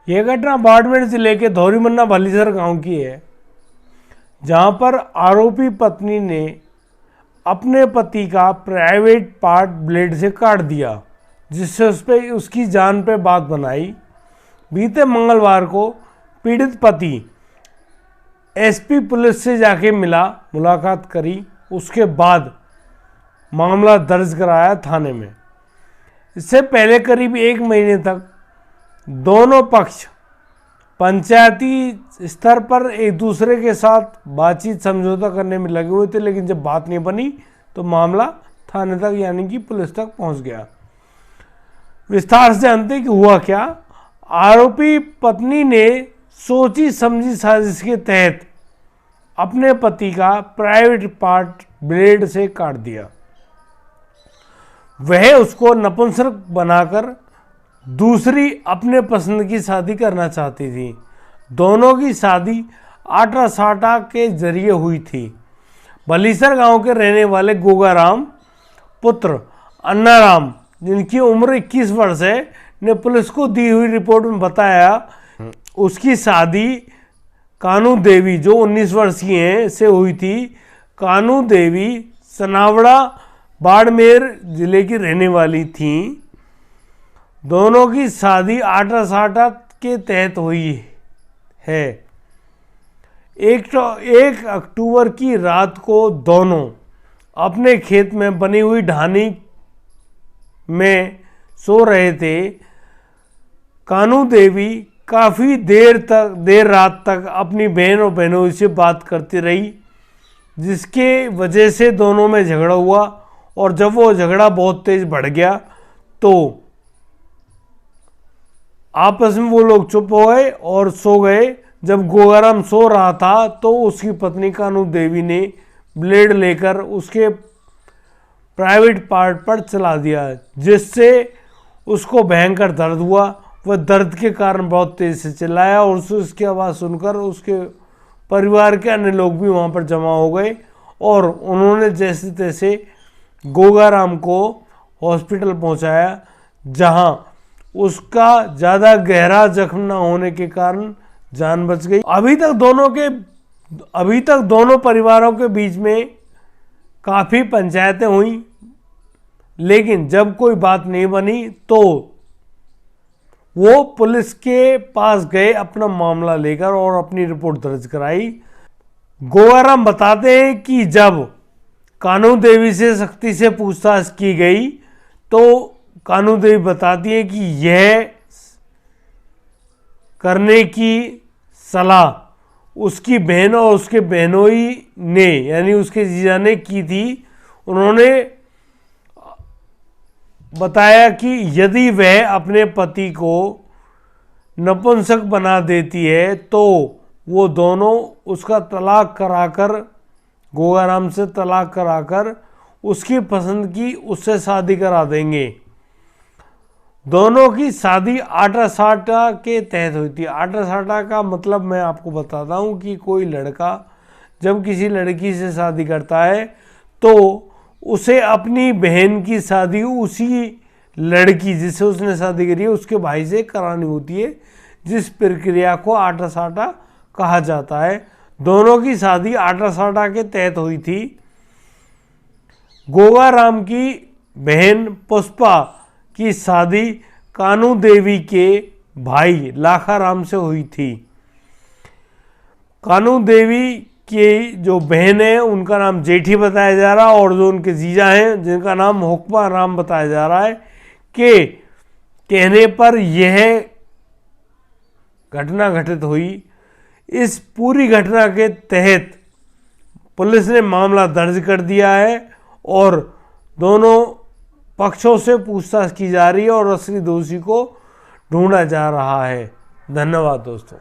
यह घटना बाड़मेर जिले के धौरीमन्ना भलीसर गांव की है, जहां पर आरोपी पत्नी ने अपने पति का प्राइवेट पार्ट ब्लेड से काट दिया, जिससे उस पर उसकी जान पे बात बनाई। बीते मंगलवार को पीड़ित पति एसपी पुलिस से जाके मुलाकात करी। उसके बाद मामला दर्ज कराया थाने में। इससे पहले करीब 1 महीने तक दोनों पक्ष पंचायती स्तर पर एक दूसरे के साथ बातचीत समझौता करने में लगे हुए थे, लेकिन जब बात नहीं बनी तो मामला थाने तक यानी कि पुलिस तक पहुंच गया। विस्तार से जानते कि हुआ क्या। आरोपी पत्नी ने सोची समझी साजिश के तहत अपने पति का प्राइवेट पार्ट ब्लेड से काट दिया। वह उसको नपुंसक बनाकर दूसरी अपने पसंद की शादी करना चाहती थी। दोनों की शादी आटा साटा के जरिए हुई थी। भलीसर गांव के रहने वाले गोगाराम पुत्र अन्नाराम, जिनकी उम्र 21 वर्ष है, ने पुलिस को दी हुई रिपोर्ट में बताया उसकी शादी कानू देवी, जो 19 वर्ष की हैं, से हुई थी। कानू देवी सनावड़ा बाड़मेर जिले की रहने वाली थीं। दोनों की शादी आटा साटा के तहत हुई है। 1 अक्टूबर की रात को दोनों अपने खेत में बनी हुई ढानी में सो रहे थे। कानू देवी काफ़ी देर रात तक अपनी बहन और बहनोई से बात करती रही, जिसके वजह से दोनों में झगड़ा हुआ। और जब वो झगड़ा बहुत तेज बढ़ गया तो आपस में वो लोग चुप हो गए और सो गए। जब गोगाराम सो रहा था तो उसकी पत्नी कानू देवी ने ब्लेड लेकर उसके प्राइवेट पार्ट पर चला दिया, जिससे उसको भयंकर दर्द हुआ। वह दर्द के कारण बहुत तेज से चिल्लाया और उसकी आवाज़ सुनकर उसके परिवार के अन्य लोग भी वहाँ पर जमा हो गए और उन्होंने जैसे तैसे गोगाराम को हॉस्पिटल पहुँचाया, जहाँ उसका ज़्यादा गहरा जख्म न होने के कारण जान बच गई। अभी तक दोनों परिवारों के बीच में काफ़ी पंचायतें हुई, लेकिन जब कोई बात नहीं बनी तो वो पुलिस के पास गए अपना मामला लेकर और अपनी रिपोर्ट दर्ज कराई। गोगाराम बताते हैं कि जब कानू देवी से सख्ती से पूछताछ की गई तो कानू देवी बताती है कि यह करने की सलाह उसकी बहन और उसके बहनोई ने यानी उसके जीजा ने की थी। उन्होंने बताया कि यदि वह अपने पति को नपुंसक बना देती है तो वो दोनों उसका तलाक कराकर, गोगाराम से तलाक कराकर उसकी पसंद की उससे शादी करा देंगे। दोनों की शादी आटा साटा के तहत हुई थी। आटा साटा का मतलब मैं आपको बताता हूँ कि कोई लड़का जब किसी लड़की से शादी करता है तो उसे अपनी बहन की शादी उसी लड़की जिससे उसने शादी करी है उसके भाई से करानी होती है, जिस प्रक्रिया को आटा साटा कहा जाता है। दोनों की शादी आटा साटा के तहत हुई थी। गोगाराम की बहन पुष्पा की शादी कानू देवी के भाई लाखाराम से हुई थी। कानू देवी की जो बहन है उनका नाम जेठी बताया जा रहा है और जो उनके जीजा हैं जिनका नाम हुक्मा राम बताया जा रहा है के कहने पर यह घटना घटित हुई। इस पूरी घटना के तहत पुलिस ने मामला दर्ज कर दिया है और दोनों पक्षों से पूछताछ की जा रही है और असली दोषी को ढूंढा जा रहा है। धन्यवाद दोस्तों।